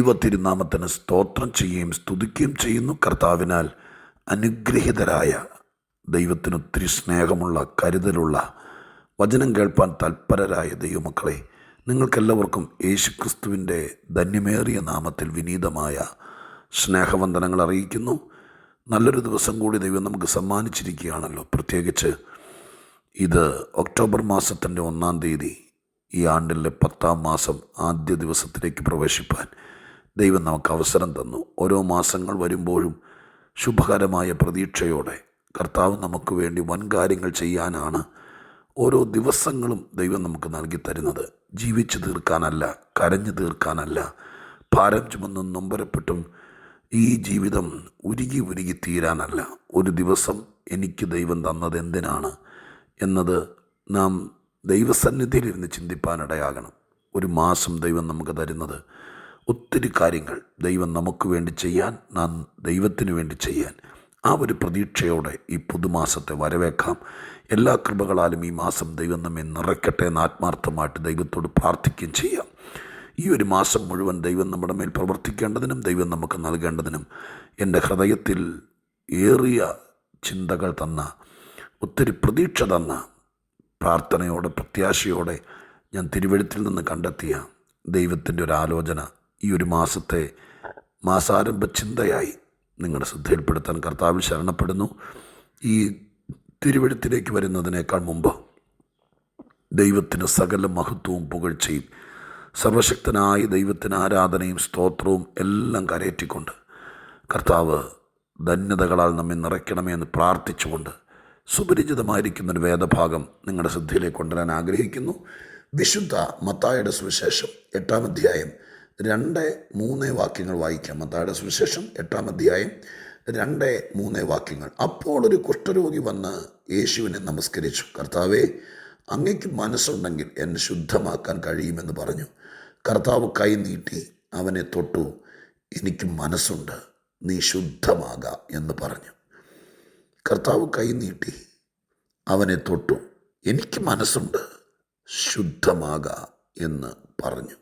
ദൈവ തിരുനാമത്തിന് സ്തോത്രം ചെയ്യുകയും സ്തുതിക്കുകയും ചെയ്യുന്നു. കർത്താവിനാൽ അനുഗ്രഹീതരായ ദൈവത്തിന് ഒത്തിരി സ്നേഹമുള്ള, കരുതലുള്ള, വചനം കേൾപ്പാൻ തൽപരരായ ദൈവമക്കളെ, നിങ്ങൾക്കെല്ലാവർക്കും യേശുക്രിസ്തുവിൻ്റെ ധന്യമേറിയ നാമത്തിൽ വിനീതമായ സ്നേഹവന്ദനങ്ങൾ അറിയിക്കുന്നു. നല്ലൊരു ദിവസം കൂടി ദൈവം നമുക്ക് സമ്മാനിച്ചിരിക്കുകയാണല്ലോ. പ്രത്യേകിച്ച് ഇത് ഒക്ടോബർ മാസത്തിൻ്റെ 1-ാം തീയതി, ഈ ആണ്ടിലെ 10-ാം മാസം ആദ്യ ദിവസത്തിലേക്ക് പ്രവേശിപ്പാൻ ദൈവം നമുക്ക് അവസരം തന്നു. ഓരോ മാസങ്ങൾ വരുമ്പോഴും ശുഭകരമായ പ്രതീക്ഷയോടെ കർത്താവ് നമുക്ക് വേണ്ടി വൻ കാര്യങ്ങൾ ചെയ്യാനാണ് ഓരോ ദിവസങ്ങളും ദൈവം നമുക്ക് നൽകി തരുന്നത്. ജീവിച്ചു തീർക്കാനല്ല, കരഞ്ഞു തീർക്കാനല്ല, ഭാരം ചുമന്നും നൊമ്പരപ്പെട്ടും ഈ ജീവിതം ഉരുകി തീരാനല്ല. ഒരു ദിവസം എനിക്ക് ദൈവം തന്നത് എന്തിനാണ് എന്നത് നാം ദൈവസന്നിധിയിലിരുന്ന് ചിന്തിപ്പാനിടയാകണം. ഒരു മാസം ദൈവം നമുക്ക് തരുന്നത് ഒത്തിരി കാര്യങ്ങൾ ദൈവം നമുക്ക് വേണ്ടി ചെയ്യാൻ, നാം ദൈവത്തിന് വേണ്ടി ചെയ്യാൻ, ആ ഒരു പ്രതീക്ഷയോടെ ഈ പുതുമാസത്തെ വരവേക്കാം. എല്ലാ കൃപകളാലും ഈ മാസം ദൈവം നമ്മെ നിറയ്ക്കട്ടെ എന്ന് ആത്മാർത്ഥമായിട്ട് ദൈവത്തോട് പ്രാർത്ഥിക്കുകയും ചെയ്യാം. ഈ ഒരു മാസം മുഴുവൻ ദൈവം നമ്മുടെ മേൽ പ്രവർത്തിക്കേണ്ടതിനും ദൈവം നമുക്ക് നൽകേണ്ടതിനും എൻ്റെ ഹൃദയത്തിൽ ഏറിയ ചിന്തകൾ തന്ന, ഒത്തിരി പ്രതീക്ഷ തന്ന, പ്രാർത്ഥനയോടെ പ്രത്യാശയോടെ ഞാൻ തിരുവെഴുത്തിൽ നിന്ന് കണ്ടെത്തിയ ദൈവത്തിൻ്റെ ഒരു ആലോചന ഈ ഒരു മാസത്തെ മാസാരംഭ ചിന്തയായി നിങ്ങളുടെ ശ്രദ്ധയിൽപ്പെടുത്താൻ കർത്താവിൽ ശരണപ്പെടുന്നു. ഈ തിരുവെഴുത്തിലേക്ക് വരുന്നതിനേക്കാൾ മുമ്പ് ദൈവത്തിന് സകല മഹത്വവും പുകഴ്ചയും സർവശക്തനായ ദൈവത്തിന് ആരാധനയും സ്തോത്രവും എല്ലാം കരയറ്റിക്കൊണ്ട് കർത്താവ് ധന്യതകളാൽ നമ്മെ നിറയ്ക്കണമേ എന്ന് പ്രാർത്ഥിച്ചുകൊണ്ട് സുപരിചിതമായിരിക്കുന്നൊരു വേദഭാഗം നിങ്ങളുടെ ശ്രദ്ധയിലേക്ക് കൊണ്ടുവരാൻ ആഗ്രഹിക്കുന്നു. വിശുദ്ധ മത്തായിയുടെ സുവിശേഷം 8-ാം അധ്യായം 2-3 വാക്യങ്ങൾ വായിക്കാം. മത്തായിയുടെ സുവിശേഷം 8-ാം അധ്യായം 2-3 വാക്യങ്ങൾ. അപ്പോൾ ഒരു കുഷ്ഠരോഗി വന്ന് യേശുവിനെ നമസ്കരിച്ചു. കർത്താവേ, അങ്ങയ്ക്ക് മനസ്സുണ്ടെങ്കിൽ എന്നെ ശുദ്ധമാക്കാൻ കഴിയുമെന്ന് പറഞ്ഞു. കർത്താവ് കൈ നീട്ടി അവനെ തൊട്ടു. എനിക്ക് മനസ്സുണ്ട്, നീ ശുദ്ധമാക എന്ന് പറഞ്ഞു. കർത്താവ് കൈ നീട്ടി അവനെ തൊട്ടു. എനിക്ക് മനസ്സുണ്ട്, ശുദ്ധമാക എന്ന് പറഞ്ഞു.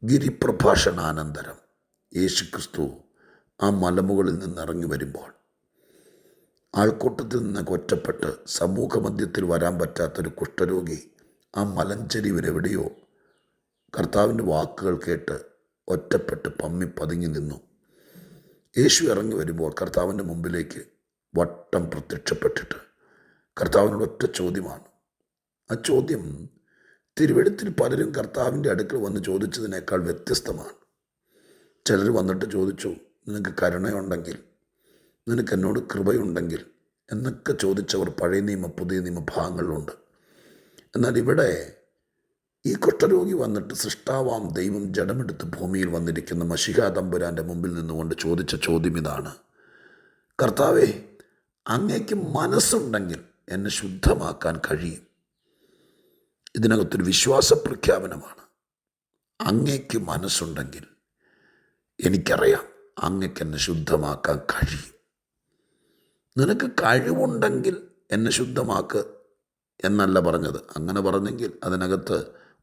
ഗിരിപ്രഭാഷണാനന്തരം യേശുക്രിസ്തു ആ മലമുകളിൽ നിന്നിറങ്ങി വരുമ്പോൾ ആൾക്കൂട്ടത്തിൽ നിന്ന് ഒറ്റപ്പെട്ട് സമൂഹമധ്യത്തിൽ വരാൻ പറ്റാത്തൊരു കുഷ്ഠരോഗി ആ മലഞ്ചെരിവിലെവിടെയോ കർത്താവിൻ്റെ വാക്കുകൾ കേട്ട് ഒറ്റപ്പെട്ട് പമ്മി പതുങ്ങി നിന്നു. യേശു ഇറങ്ങി വരുമ്പോൾ കർത്താവിൻ്റെ മുമ്പിലേക്ക് വട്ടം പ്രത്യക്ഷപ്പെട്ടിട്ട് കർത്താവിനോട് ഒറ്റ ചോദ്യമാണ്. ആ ചോദ്യം തിരുവെഴുത്തിൽ പലരും കർത്താവിൻ്റെ അടുക്കൽ വന്ന് ചോദിച്ചതിനേക്കാൾ വ്യത്യസ്തമാണ്. ചിലർ വന്നിട്ട് ചോദിച്ചു, നിനക്ക് കരുണയുണ്ടെങ്കിൽ, നിനക്ക് എന്നോട് കൃപയുണ്ടെങ്കിൽ എന്നൊക്കെ ചോദിച്ചവർ പഴയ നിയമ പുതിയ നിയമ ഭാഗങ്ങളിലുണ്ട്. എന്നാൽ ഇവിടെ ഈ കുഷ്ഠരോഗി വന്നിട്ട് സൃഷ്ടാവാം ദൈവം ജഡമെടുത്ത് ഭൂമിയിൽ വന്നിരിക്കുന്ന മശിഹാ തമ്പുരാൻ്റെ മുമ്പിൽ നിന്നുകൊണ്ട് ചോദിച്ച ചോദ്യം ഇതാണ്: കർത്താവേ, അങ്ങേക്ക് മനസ്സുണ്ടെങ്കിൽ എന്നെ ശുദ്ധമാക്കാൻ കഴിയും. ഇതിനകത്തൊരു വിശ്വാസ പ്രഖ്യാപനമാണ്. അങ്ങേക്ക് മനസ്സുണ്ടെങ്കിൽ എനിക്കറിയാം അങ്ങേക്ക് എന്നെ ശുദ്ധമാക്കാൻ കഴിയും. നിനക്ക് കഴിവുണ്ടെങ്കിൽ എന്നെ ശുദ്ധമാക്ക് എന്നല്ല പറഞ്ഞത്. അങ്ങനെ പറഞ്ഞെങ്കിൽ അതിനകത്ത്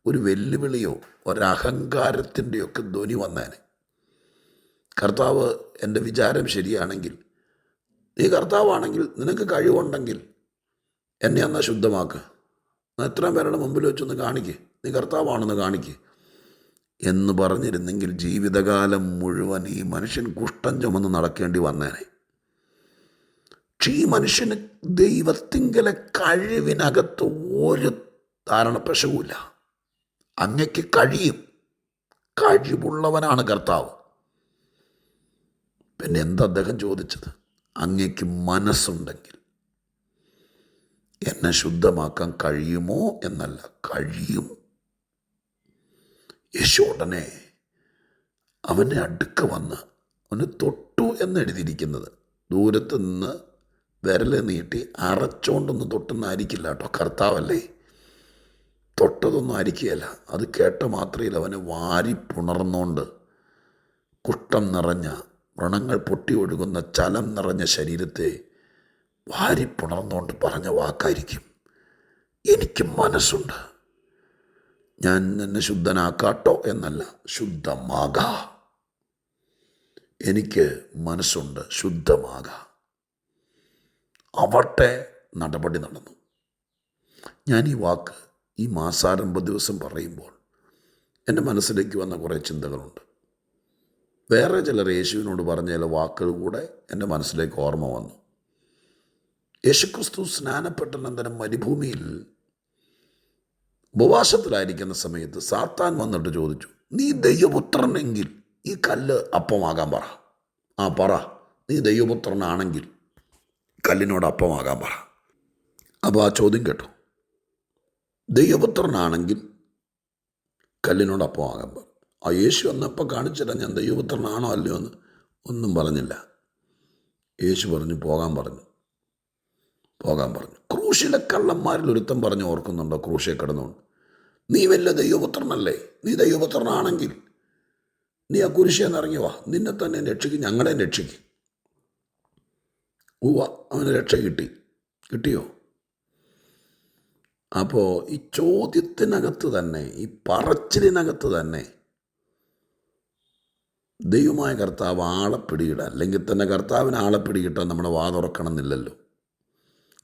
ഒരു വെല്ലുവിളിയോ ഒരഹങ്കാരത്തിൻ്റെയൊക്കെ ധ്വനി വന്നേനെ. കർത്താവ് എൻ്റെ വിചാരം ശരിയാണെങ്കിൽ, നീ കർത്താവാണെങ്കിൽ, നിനക്ക് കഴിവുണ്ടെങ്കിൽ എന്നെ എന്നാൽ ശുദ്ധമാക്ക്, എത്രയും പേരുടെ മുമ്പിൽ വെച്ചൊന്ന് കാണിക്ക്, നീ കർത്താവാണെന്ന് കാണിക്ക് എന്ന് പറഞ്ഞിരുന്നെങ്കിൽ ജീവിതകാലം മുഴുവൻ ഈ മനുഷ്യൻ കുഷ്ഠം ചുമന്ന് നടക്കേണ്ടി വന്നേനെ. പക്ഷേ ഈ മനുഷ്യന് ദൈവത്തിങ്കലെ കഴിവിനകത്ത് ഒരു ധാരണപ്പശവുമില്ല. അങ്ങയ്ക്ക് കഴിയും, കഴിവുള്ളവനാണ് കർത്താവ്. പിന്നെ എന്താ അദ്ദേഹം ചോദിച്ചത്? അങ്ങയ്ക്ക് മനസ്സുണ്ടെങ്കിൽ എന്നെ ശുദ്ധമാക്കാൻ കഴിയുമോ എന്നല്ല, കഴിയും. യേശു ഉടനെ അവനെ അടുക്ക വന്ന് അവന് തൊട്ടു എന്നെഴുതിയിരിക്കുന്നത്. ദൂരത്ത് നിന്ന് വിരല് നീട്ടി അറച്ചോണ്ടൊന്നും തൊട്ടെന്നായിരിക്കില്ല കേട്ടോ, കർത്താവല്ലേ, തൊട്ടതൊന്നും ആയിരിക്കുകയല്ല. അത് കേട്ട മാത്രയിൽ അവനെ വാരി പുണർന്നുകൊണ്ട് കുഷ്ഠം നിറഞ്ഞ, വ്രണങ്ങൾ പൊട്ടി ഒഴുകുന്ന ചലം നിറഞ്ഞ ശരീരത്തെ വാരിപ്പുണർന്നുകൊണ്ട് പറഞ്ഞ വാക്കായിരിക്കും: എനിക്ക് മനസ്സുണ്ട്, ഞാൻ എന്നെ ശുദ്ധനാക്കാട്ടോ എന്നല്ല, ശുദ്ധമാക. എനിക്ക് മനസ്സുണ്ട്, ശുദ്ധമാക. അവട്ടെ നടപടി നടന്നു. ഞാൻ ഈ വാക്ക് ഈ മാസാരംഭ ദിവസം പറയുമ്പോൾ എൻ്റെ മനസ്സിലേക്ക് വന്ന കുറേ ചിന്തകളുണ്ട്. വേറെ ചിലർ യേശുവിനോട് പറഞ്ഞ ചില വാക്കുകൾ കൂടെ എൻ്റെ മനസ്സിലേക്ക് ഓർമ്മ വന്നു. യേശുക്രിസ്തു സ്നാനപ്പെട്ടനന്തരം മരുഭൂമിയിൽ ഉപവാസത്തിലായിരിക്കുന്ന സമയത്ത് സാത്താൻ വന്നിട്ട് ചോദിച്ചു, നീ ദൈവപുത്രനെങ്കിൽ ഈ കല്ല് അപ്പമാകാൻ പറ. പറ, നീ ദൈവപുത്രനാണെങ്കിൽ കല്ലിനോട് അപ്പമാകാൻ പറ. അപ്പോൾ ആ ചോദ്യം കേട്ടോ, ദൈവപുത്രനാണെങ്കിൽ കല്ലിനോട് അപ്പമാകാൻ പറ. യേശു എന്നപ്പോൾ കാണിച്ചില്ല ഞാൻ ദൈവപുത്രനാണോ അല്ലയോ എന്ന് ഒന്നും പറഞ്ഞില്ല. യേശു പോകാൻ പറഞ്ഞു. ക്രൂശിലെ കള്ളന്മാരിൽ ഒരുത്തൻ പറഞ്ഞു, ഓർക്കുന്നുണ്ടോ? ക്രൂശെ കിടന്നുകൊണ്ട്, നീ വല്ല ദൈവപുത്രനല്ലേ? നീ ദൈവപുത്രനാണെങ്കിൽ നീ ആ കുരിശേന്ന് ഇറങ്ങി വാ, നിന്നെ തന്നെ രക്ഷിക്കും, ഞങ്ങളെ രക്ഷിക്കും. അവന് രക്ഷ കിട്ടിയോ? അപ്പോൾ ഈ ചോദ്യത്തിനകത്ത് തന്നെ, ഈ പറച്ചിലിനകത്ത് തന്നെ ദൈവമായ കർത്താവ് ആളെ പിടിയിടുക, അല്ലെങ്കിൽ തന്നെ കർത്താവിന് ആളെ പിടികിട്ടാൻ നമ്മുടെ വാ തുറക്കണമെന്നില്ലല്ലോ.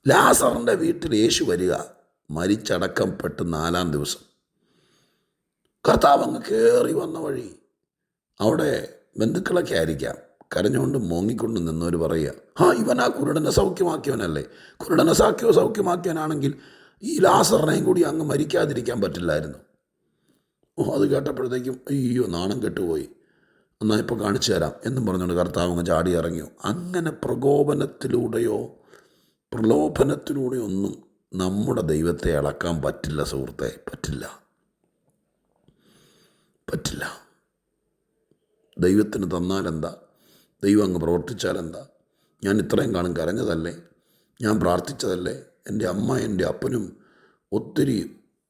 ലാസറിൻ്റെ വീട്ടിൽ യേശു വരിക, മരിച്ചടക്കംപ്പെട്ട് 4-ാം ദിവസം. കർത്താവ് അങ്ങ് കയറി വന്ന വഴി അവിടെ ബന്ധുക്കളൊക്കെ ആയിരിക്കാം, കരഞ്ഞുകൊണ്ട് മോങ്ങിക്കൊണ്ട് നിന്നവർ പറയുക, ഇവനാ കുരുടനെ സൗഖ്യമാക്കിയവനല്ലേ? കുരുടനെ സൗഖ്യമാക്കിയവനാണെങ്കിൽ ഈ ലാസറിനെയും കൂടി അങ്ങ് മരിക്കാതിരിക്കാൻ പറ്റില്ലായിരുന്നു. അത് കേട്ടപ്പോഴത്തേക്കും അയ്യോ നാണം കെട്ടുപോയി, എന്നാൽ ഇപ്പോൾ കാണിച്ചു തരാം എന്നും പറഞ്ഞുകൊണ്ട് കർത്താവ് അങ്ങ് ചാടി ഇറങ്ങിയോ. അങ്ങനെ പ്രകോപനത്തിലൂടെയോ പ്രലോഭനത്തിലൂടെയോ ഒന്നും നമ്മുടെ ദൈവത്തെ അളക്കാൻ പറ്റില്ല സുഹൃത്തെ, പറ്റില്ല. ദൈവത്തിന് തന്നാലെന്താ? ദൈവം അങ്ങ് പ്രവർത്തിച്ചാലെന്താ? ഞാൻ ഇത്രയും കാലം കരഞ്ഞതല്ലേ, ഞാൻ പ്രാർത്ഥിച്ചതല്ലേ, എൻ്റെ അമ്മ എൻ്റെ അപ്പനും ഒത്തിരി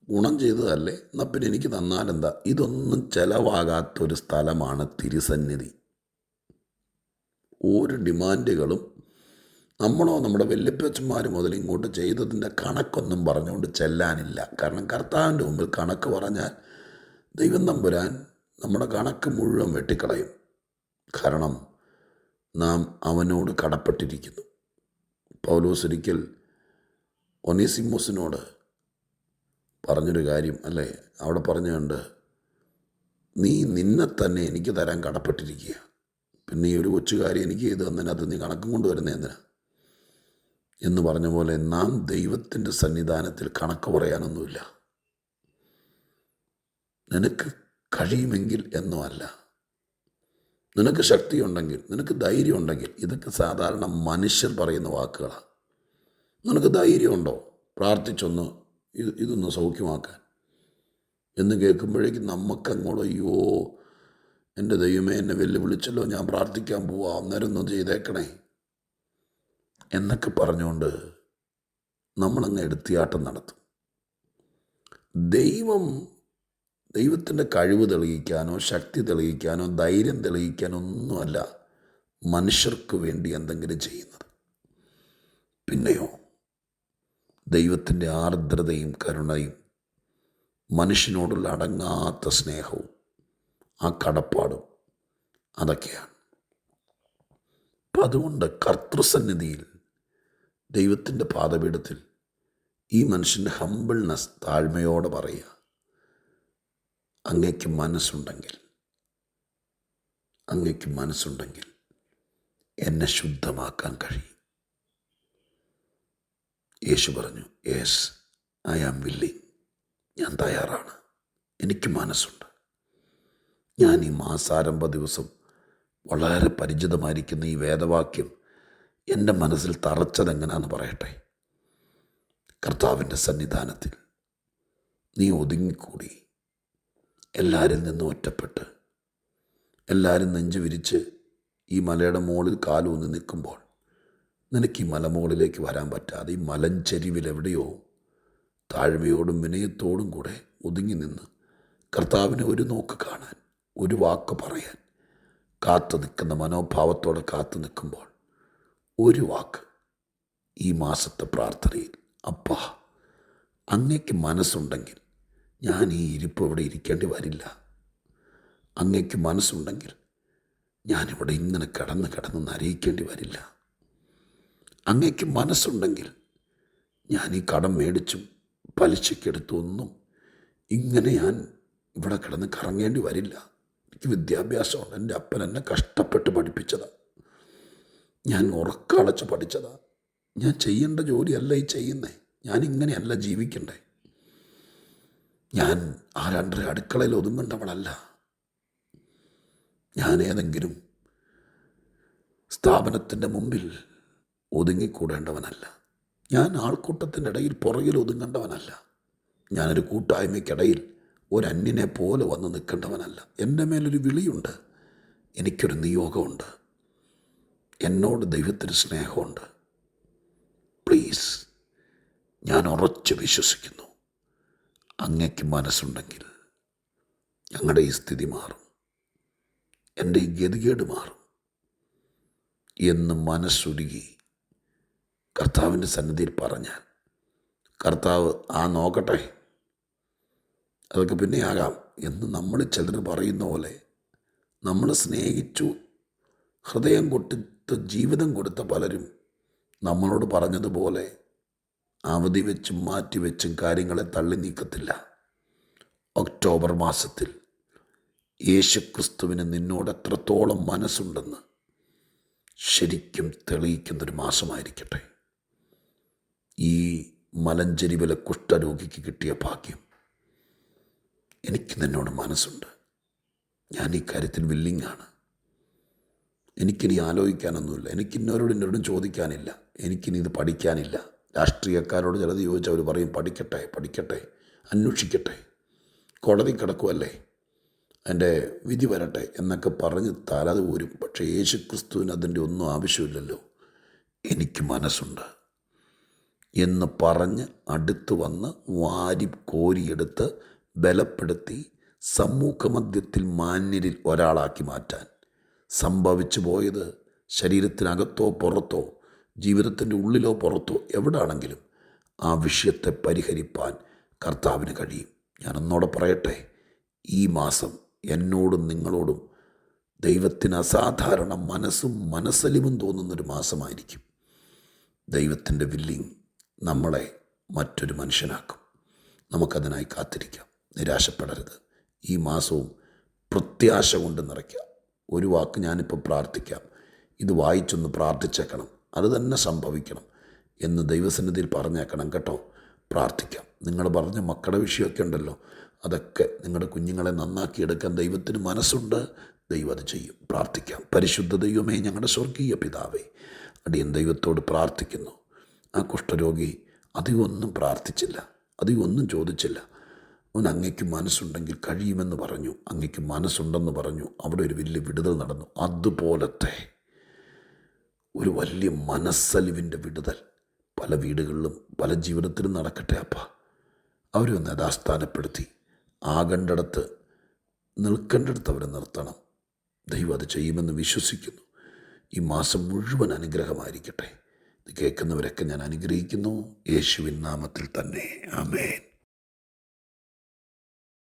ഗുണം ചെയ്തതല്ലേ, എന്നാൽ പിന്നെ എനിക്ക് തന്നാലെന്താ? ഇതൊന്നും ചിലവാകാത്തൊരു സ്ഥലമാണ് തിരുസന്നിധി. ഒരു ഡിമാൻഡുകളും നമ്മളോ നമ്മുടെ വല്യപ്പച്ചന്മാർ മുതൽ ഇങ്ങോട്ട് ചെയ്തതിൻ്റെ കണക്കൊന്നും പറഞ്ഞുകൊണ്ട് ചെല്ലാനില്ല. കാരണം കർത്താവിൻ്റെ മുമ്പിൽ കണക്ക് പറഞ്ഞാൽ ദൈവം തമ്പുരാൻ നമ്മുടെ കണക്ക് മുഴുവൻ വെട്ടിക്കളയും. കാരണം നാം അവനോട് കടപ്പെട്ടിരിക്കുന്നു. പൗലോസ് ഒരിക്കൽ ഒനേസിമോസിനോട് പറഞ്ഞൊരു കാര്യം അല്ലേ, അവിടെ പറഞ്ഞുകൊണ്ട്, നീ നിന്നെ തന്നെ എനിക്ക് തരാൻ കടപ്പെട്ടിരിക്കുക, പിന്നെ ഈ ഒരു കൊച്ചുകാര്യം എനിക്ക് ചെയ്ത് തന്നതിനകത്ത് നീ കണക്കും കൊണ്ടുവരുന്നത് എന്തിനാ എന്ന് പറഞ്ഞ പോലെ നാം ദൈവത്തിൻ്റെ സന്നിധാനത്തിൽ കണക്ക് പറയാനൊന്നുമില്ല. നിനക്ക് കഴിയുമെങ്കിൽ എന്നോ അല്ല, നിനക്ക് ശക്തിയുണ്ടെങ്കിൽ, നിനക്ക് ധൈര്യം ഉണ്ടെങ്കിൽ, ഇതൊക്കെ സാധാരണ മനുഷ്യർ പറയുന്ന വാക്കുകളാണ്. നിനക്ക് ധൈര്യമുണ്ടോ പ്രാർത്ഥിച്ചൊന്ന് ഇതൊന്ന് സൗഖ്യമാക്കാൻ എന്ന് കേൾക്കുമ്പോഴേക്കും നമുക്കങ്ങോട്ട് അയ്യോ എൻ്റെ ദൈവമേ എന്നെ വെല്ലുവിളിച്ചല്ലോ, ഞാൻ പ്രാർത്ഥിക്കാൻ പോവാം, അന്നേരം ഒന്ന് ചെയ്തേക്കണേ എന്നൊക്കെ പറഞ്ഞുകൊണ്ട് നമ്മളങ്ങ് എടുത്തിയാട്ടം നടത്തും. ദൈവത്തിൻ്റെ കഴിവ് തെളിയിക്കാനോ ശക്തി തെളിയിക്കാനോ ധൈര്യം തെളിയിക്കാനോ ഒന്നുമല്ല മനുഷ്യർക്ക് വേണ്ടി എന്തെങ്കിലും ചെയ്യുന്നത്. പിന്നെയോ ദൈവത്തിൻ്റെ ആർദ്രതയും കരുണയും മനുഷ്യനോടുള്ള അടങ്ങാത്ത സ്നേഹവും ആ കടപ്പാടും അതൊക്കെയാണ്. അപ്പം അതുകൊണ്ട് കർത്തൃസന്നിധിയിൽ ദൈവത്തിൻ്റെ പാദപീഠത്തിൽ ഈ മനുഷ്യൻ്റെ ഹമ്പിൾനെസ്, താഴ്മയോടെ പറയുക, അങ്ങയ്ക്ക് മനസ്സുണ്ടെങ്കിൽ എന്നെ ശുദ്ധമാക്കാൻ കഴിയും. യേശു പറഞ്ഞു, യെസ് ഐ ആം വില്ലിങ്, ഞാൻ തയ്യാറാണ്, എനിക്ക് മനസ്സുണ്ട്. ഞാൻ ഈ മാസാരംഭ ദിവസം വളരെ പരിചിതമായിരിക്കുന്ന ഈ വേദവാക്യം എൻ്റെ മനസ്സിൽ തറച്ചതെങ്ങനെയാണെന്ന് പറയട്ടെ. കർത്താവിൻ്റെ സന്നിധാനത്തിൽ നീ ഒതുങ്ങിക്കൂടി, എല്ലാവരിൽ നിന്നും ഒറ്റപ്പെട്ട്, എല്ലാവരും നെഞ്ചു വിരിച്ച് ഈ മലയുടെ മുകളിൽ കാലൂന്നി നിൽക്കുമ്പോൾ നിനക്ക് ഈ മലമുകളിലേക്ക് വരാൻ പറ്റാതെ ഈ മലഞ്ചെരിവിലെവിടെയോ താഴ്മയോടും വിനയത്തോടും കൂടെ ഒതുങ്ങി നിന്ന് കർത്താവിനെ ഒരു നോക്ക് കാണാൻ, ഒരു വാക്ക് പറയാൻ കാത്തു നിൽക്കുന്ന മനോഭാവത്തോടെ കാത്തു നിൽക്കുമ്പോൾ ഒരു വാക്ക് ഈ മാസത്തെ പ്രാർത്ഥനയിൽ, അപ്പാ അങ്ങയ്ക്ക് മനസ്സുണ്ടെങ്കിൽ ഞാൻ ഈ ഇരിപ്പ് ഇവിടെ ഇരിക്കേണ്ടി വരില്ല. അങ്ങയ്ക്ക് മനസ്സുണ്ടെങ്കിൽ ഞാനിവിടെ ഇങ്ങനെ കിടന്ന് നരയിക്കേണ്ടി വരില്ല. അങ്ങയ്ക്ക് മനസ്സുണ്ടെങ്കിൽ ഞാൻ ഈ കടം മേടിച്ചും പലിശയ്ക്കെടുത്തൊന്നും ഇങ്ങനെ ഞാൻ ഇവിടെ കിടന്ന് കറങ്ങേണ്ടി വരില്ല. എനിക്ക് വിദ്യാഭ്യാസമുണ്ട്. എൻ്റെ അപ്പൻ എന്നെ കഷ്ടപ്പെട്ട് പഠിപ്പിച്ചതാണ്. ഞാൻ ഉറക്കളച്ച് പഠിച്ചതാണ്. ഞാൻ ചെയ്യേണ്ട ജോലിയല്ല ഈ ചെയ്യുന്നത്. ഞാനിങ്ങനെയല്ല ജീവിക്കണ്ടേ. ഞാൻ ആരാണ്ടര അടുക്കളയിൽ ഒതുങ്ങേണ്ടവളല്ല. ഞാൻ ഏതെങ്കിലും സ്ഥാപനത്തിൻ്റെ മുമ്പിൽ ഒതുങ്ങിക്കൂടേണ്ടവനല്ല. ഞാൻ ആൾക്കൂട്ടത്തിൻ്റെ ഇടയിൽ പുറകിൽ ഒതുങ്ങേണ്ടവനല്ല. ഞാനൊരു കൂട്ടായ്മയ്ക്കിടയിൽ ഒരന്യനെ പോലെ വന്ന് നിൽക്കേണ്ടവനല്ല. എൻ്റെ മേലൊരു വിളിയുണ്ട്, എനിക്കൊരു നിയോഗമുണ്ട്, എന്നോട് ദൈവത്തിന് സ്നേഹമുണ്ട്. പ്ലീസ്, ഞാൻ ഉറച്ച് വിശ്വസിക്കുന്നു, അങ്ങയ്ക്ക് മനസ്സുണ്ടെങ്കിൽ ഞങ്ങളുടെ ഈ സ്ഥിതി മാറും, എൻ്റെ ഈ ഗതികേട് മാറും എന്ന് മനസ്സുരുകി കർത്താവിൻ്റെ സന്നിധിയിൽ പറഞ്ഞാൽ കർത്താവ് നോക്കട്ടെ, അതൊക്കെ പിന്നെ ആകാം എന്ന് നമ്മൾ ചിലർ പറയുന്ന പോലെ നമ്മൾ സ്നേഹിച്ചു ഹൃദയം കൊടുത്ത് ജീവിതം കൊടുത്ത പലരും നമ്മളോട് പറഞ്ഞതുപോലെ അവധി വെച്ചും മാറ്റിവെച്ചും കാര്യങ്ങളെ തള്ളി നീക്കത്തില്ല. ഒക്ടോബർ മാസത്തിൽ യേശുക്രിസ്തുവിന് നിന്നോട് എത്രത്തോളം മനസ്സുണ്ടെന്ന് ശരിക്കും തെളിയിക്കുന്നൊരു മാസമായിരിക്കട്ടെ. ഈ മലഞ്ചെരിവിലെ കുഷ്ഠരോഗിക്ക് കിട്ടിയ ഭാഗ്യം, എനിക്ക് നിന്നോട് മനസ്സുണ്ട്, ഞാൻ ഈ കാര്യത്തിൽ വില്ലിങ്ങാണ്. എനിക്കിനി ആലോചിക്കാനൊന്നുമില്ല, എനിക്കിന്നവരോടും ചോദിക്കാനില്ല, എനിക്കിനി ഇത് പഠിക്കാനില്ല. രാഷ്ട്രീയക്കാരോട് ചിലത് ചോദിച്ചാൽ അവർ പറയും പഠിക്കട്ടെ, അന്വേഷിക്കട്ടെ, കോടതി കിടക്കുമല്ലേ, എൻ്റെ വിധി വരട്ടെ എന്നൊക്കെ പറഞ്ഞ് തലത് പോരും. പക്ഷേ യേശുക്രിസ്തുവിന് അതിൻ്റെ ഒന്നും ആവശ്യമില്ലല്ലോ. എനിക്ക് മനസ്സുണ്ട് എന്ന് പറഞ്ഞ് അടുത്ത് വന്ന് വാരി കോരിയെടുത്ത് ബലപ്പെടുത്തി സമൂഹമധ്യത്തിൽ മാന്യരിൽ ഒരാളാക്കി മാറ്റാൻ സംഭവിച്ചു പോയത് ശരീരത്തിനകത്തോ പുറത്തോ ജീവിതത്തിൻ്റെ ഉള്ളിലോ പുറത്തോ എവിടാണെങ്കിലും ആ വിഷയത്തെ പരിഹരിപ്പാൻ കർത്താവിന് കഴിയും. ഞാനൊന്നോടെ പറയട്ടെ, ഈ മാസം എന്നോടും നിങ്ങളോടും ദൈവത്തിന് അസാധാരണ മനസ്സും മനസ്സലിവും തോന്നുന്നൊരു മാസമായിരിക്കും. ദൈവത്തിൻ്റെ വില്ലിങ് നമ്മളെ മറ്റൊരു മനുഷ്യനാക്കും. നമുക്കതിനായി കാത്തിരിക്കാം. നിരാശപ്പെടരുത്. ഈ മാസവും പ്രത്യാശ കൊണ്ട് നിറയ്ക്കാം. ഒരു വാക്ക് ഞാനിപ്പോൾ പ്രാർത്ഥിക്കാം, ഇത് വായിച്ചൊന്ന് പ്രാർത്ഥിച്ചേക്കണം, അത് തന്നെ സംഭവിക്കണം എന്ന് ദൈവസന്നിധിയിൽ പറഞ്ഞേക്കണം കേട്ടോ. പ്രാർത്ഥിക്കാം. നിങ്ങൾ പറഞ്ഞ മക്കളുടെ വിഷയമൊക്കെ ഉണ്ടല്ലോ, അതൊക്കെ നിങ്ങളുടെ കുഞ്ഞുങ്ങളെ നന്നാക്കിയെടുക്കാൻ ദൈവത്തിന് മനസ്സുണ്ട്. ദൈവം അത് ചെയ്യും. പ്രാർത്ഥിക്കാം. പരിശുദ്ധ ദൈവമേ, ഞങ്ങളുടെ സ്വർഗീയ പിതാവേ, അടിയൻ ദൈവത്തോട് പ്രാർത്ഥിക്കുന്നു. ആ കുഷ്ഠരോഗി അധികമൊന്നും പ്രാർത്ഥിച്ചില്ല, അധികമൊന്നും ചോദിച്ചില്ല. അവൻ അങ്ങയ്ക്ക് മനസ്സുണ്ടെങ്കിൽ കഴിയുമെന്ന് പറഞ്ഞു, അങ്ങയ്ക്ക് മനസ്സുണ്ടെന്ന് പറഞ്ഞു. അവിടെ ഒരു വലിയ വിടുതൽ നടന്നു. അതുപോലത്തെ ഒരു വലിയ മനസ്സലിവിൻ്റെ വിടുതൽ പല വീടുകളിലും പല ജീവിതത്തിലും നടക്കട്ടെ അപ്പ. അവരെ ഒന്ന് യഥാസ്ഥാനപ്പെടുത്തി ആകേണ്ടിടത്ത് നിൽക്കേണ്ടിടത്ത് അവരെ നിർത്തണം. ദൈവം അത് ചെയ്യുമെന്ന് വിശ്വസിക്കുന്നു. ഈ മാസം മുഴുവൻ അനുഗ്രഹമായിരിക്കട്ടെ. ഇത് കേൾക്കുന്നവരൊക്കെ ഞാൻ അനുഗ്രഹിക്കുന്നു, യേശുവിൻ നാമത്തിൽ തന്നെ. ആമേൻ.